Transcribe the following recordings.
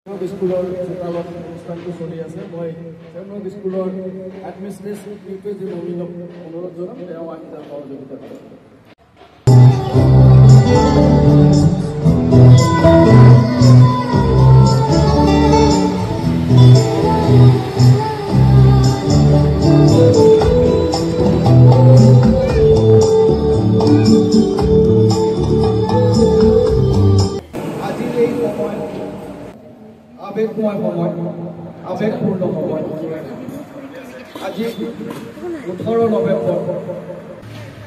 স্কুলৰ চোতালত অনুষ্ঠানটো চলি আছে। মই তেওঁলোক স্কুলৰ এডমিনিষ্ট্ৰেটিভ ৰিপ্ৰেজেণ্টেটিভক অনুৰোধ জনাম তেওঁ আহি তাৰ সহযোগিতা কৰে। আবেগপূৰ্ণ সময় আজি 18 নৱেম্বৰ।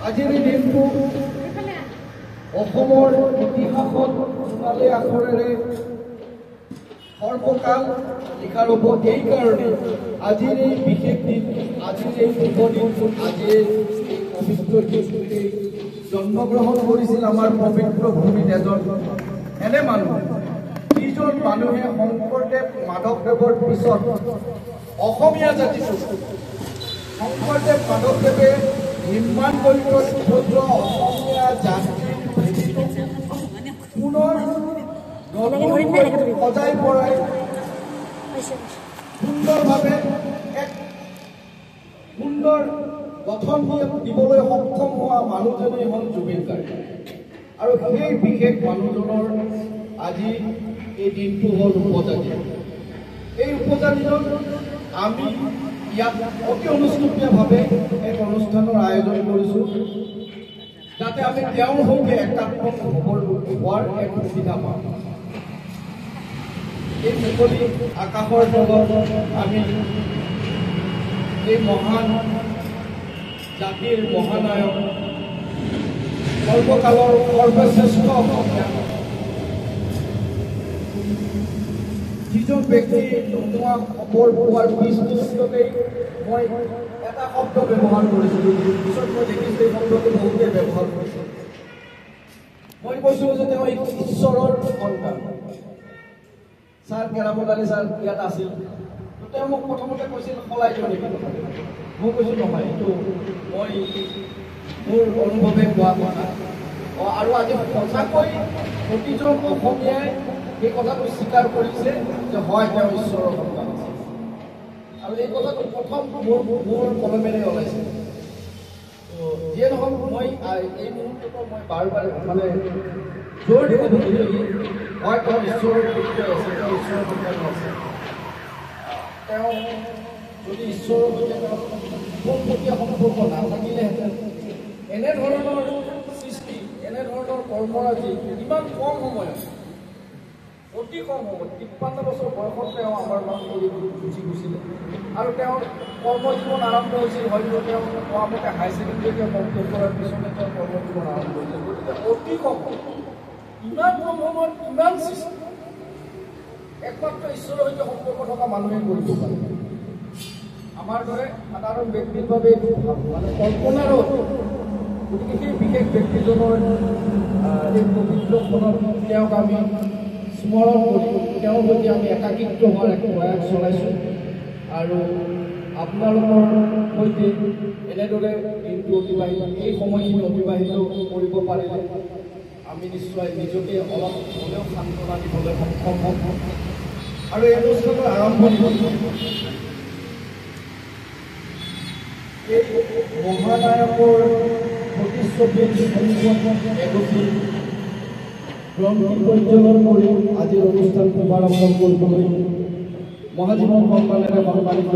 আজিৰ এই দিনটো অসমৰ ইতিহাসত সোণালী আখৰেৰে সৰ্বকাল লিখা ৰ'ব। এইকাৰণে আজিৰ এই বিশেষ দিন, আজিৰ এই শুভ দিনটো, আজিৰ এই পবিত্ৰ দিনটোতে জন্মগ্ৰহণ কৰিছিল আমাৰ পবিত্ৰ ভূমিত এনে মানুহ যিজন মানুহে শংকৰদেৱ মাধৱদেৱৰ পিছত অসমীয়া জাতিটো শংকৰদেৱ মাধৱদেৱে নিৰ্মাণ কৰি থোৱা অসমীয়া জাতিৰ পুনৰ সজাই পৰাই সুন্দৰভাৱে এক সুন্দৰ গঠন দিবলৈ সক্ষম হোৱা মানুহজনেই হ'ল জুবিন গাৰ্গ। আৰু সেই বিশেষ মানুহজনৰ আজি এই দিনটো হ'ল উপজাতি। এই উপজাতিজন আমি ইয়াত অতি অনুষ্ঠুপীয়াভাৱে এক অনুষ্ঠানৰ আয়োজন কৰিছোঁ যাতে আমি তেওঁৰ সৈতে একাত্মক হোৱাৰ এক সুবিধা পাওঁ। এই মুকলি আকাশৰ তলত আমি এই মহান জাতিৰ মহানায়ক সৰ্বকালৰ সৰ্বশ্ৰেষ্ঠ অসমীয়া যিজন ব্যক্তি নোহোৱা খবৰ পোৱাৰ পিছ মুহূৰ্ততেই মই এটা শব্দ ব্যৱহাৰ কৰিছিলোঁ, পিছত মই দেখিছোঁ এই শব্দটো বহুতে ব্যৱহাৰ কৰিছোঁ। মই কৈছিলোঁ যে তেওঁ ঈশ্বৰৰ সন্তান। ছাৰ কেৰামত আলী ছাৰ ইয়াত আছিল, তেওঁ মোক প্ৰথমতে কৈছিল সলাই দিওঁ নেকি। মই কৈছোঁ নহয়, এইটো মই মোৰ অনুভৱে কোৱা কথা। আৰু আজি সঁচাকৈ প্ৰতিজন অসমীয়াই এই কথাটো স্বীকাৰ কৰিছে যে হয় তেওঁ ঈশ্বৰৰ সন্তান আছে। আৰু এই কথাটো প্ৰথম মোৰ কলমেৰে ওলাইছে। যিয়ে নহওক মই এই মুহূৰ্ততো মই বাৰ মানে জোৰ দিব খুজিলোঁ হয় তেওঁ ঈশ্বৰৰ পৰিচয় আছে, তেওঁ ঈশ্বৰৰ সন্তান আছে। তেওঁ যদি ঈশ্বৰৰ সৈতে তেওঁ পোনপটীয়া সম্পৰ্ক নাথাকিলেহেঁতেন এনেধৰণৰ সৃষ্টি, এনেধৰণৰ কৰ্মৰাজি ইমান কম সময়ত, অতি কম সময়ত 53 বছৰ বয়সত তেওঁ আমাৰ কৰি গুচি গৈছিলে। আৰু তেওঁৰ কৰ্মজীৱন আৰম্ভ হৈছিল হয়তো তেওঁ কোৱা মতে হাই ছেকেণ্ডেৰীকে কমপ্লিট কৰাৰ পিছতে তেওঁ কৰ্মজীৱন আৰম্ভ হৈছিল। গতিকে অতি কম ইমান কম সময়ত ইমান সৃষ্টি একমাত্ৰ ঈশ্বৰৰ সৈতে সম্পৰ্ক থকা মানুহে কৰিব পাৰে। আমাৰ দৰে সাধাৰণ ব্যক্তিৰ বাবে মানে কল্পনাৰো। গতিকে সেই বিশেষ ব্যক্তিজনৰ এই পবিত্ৰ ক্ষণত তেওঁক আমি স্মৰণ কৰি তেওঁৰ প্ৰতি আমি একাকিত্ব হোৱাৰ এক প্ৰয়াস চলাইছোঁ। আৰু আপোনালোকৰ সৈতে এনেদৰে দিনটো অতিবাহিত, এই সময়খিনি অতিবাহিত কৰিব পাৰিলে আমি নিশ্চয় নিজকে অলপ হ'লেও সান্তনা দিবলৈ সক্ষম হ'ম। আৰু এই অনুষ্ঠানৰ আৰম্ভণি এই মহানায়কৰ প্ৰতিচ্ছবিৰ এগতি গ্ৰন্থি পৰ্যবেক্ষণ কৰি আজিৰ অনুষ্ঠান শুভাৰম্ভ কৰিবলৈ মহাজীৱন সন্মানেৰে সন্মানিত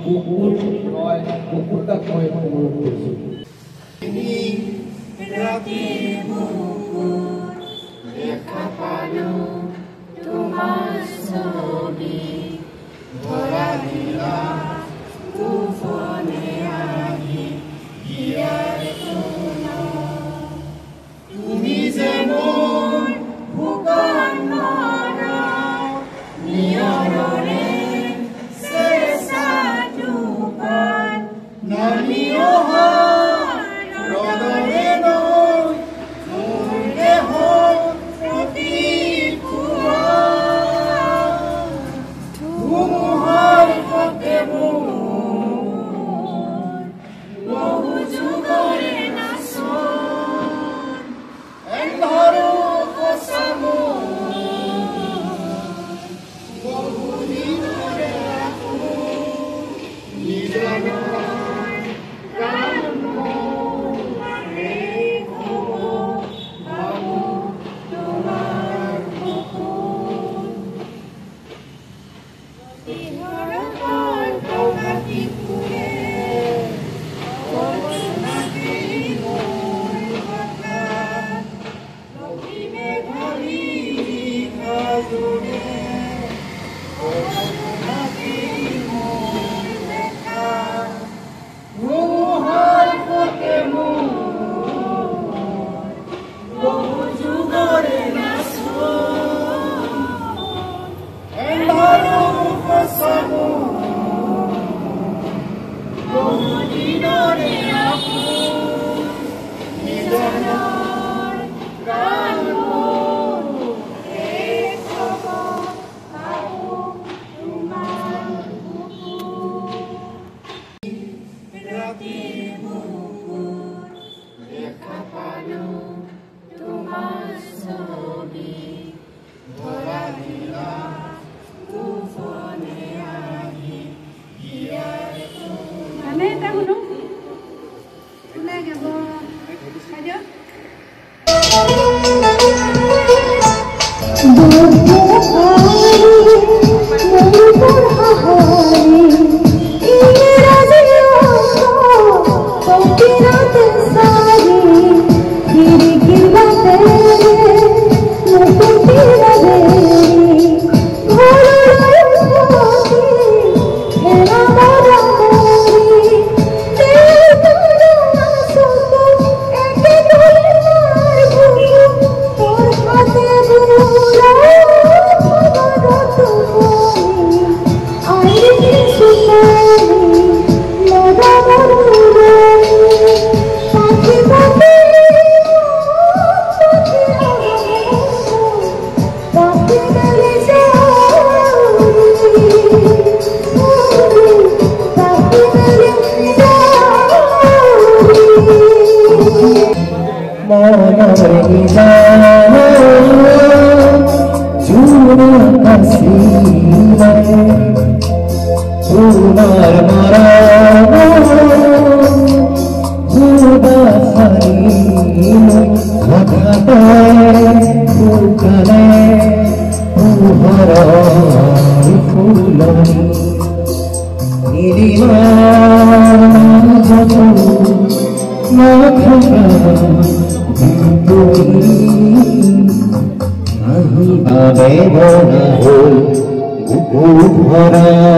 বুকুল ৰয় বুকুলদাক মই অনুৰোধ কৰিছোঁ। Oh বেদনা হল ভৰা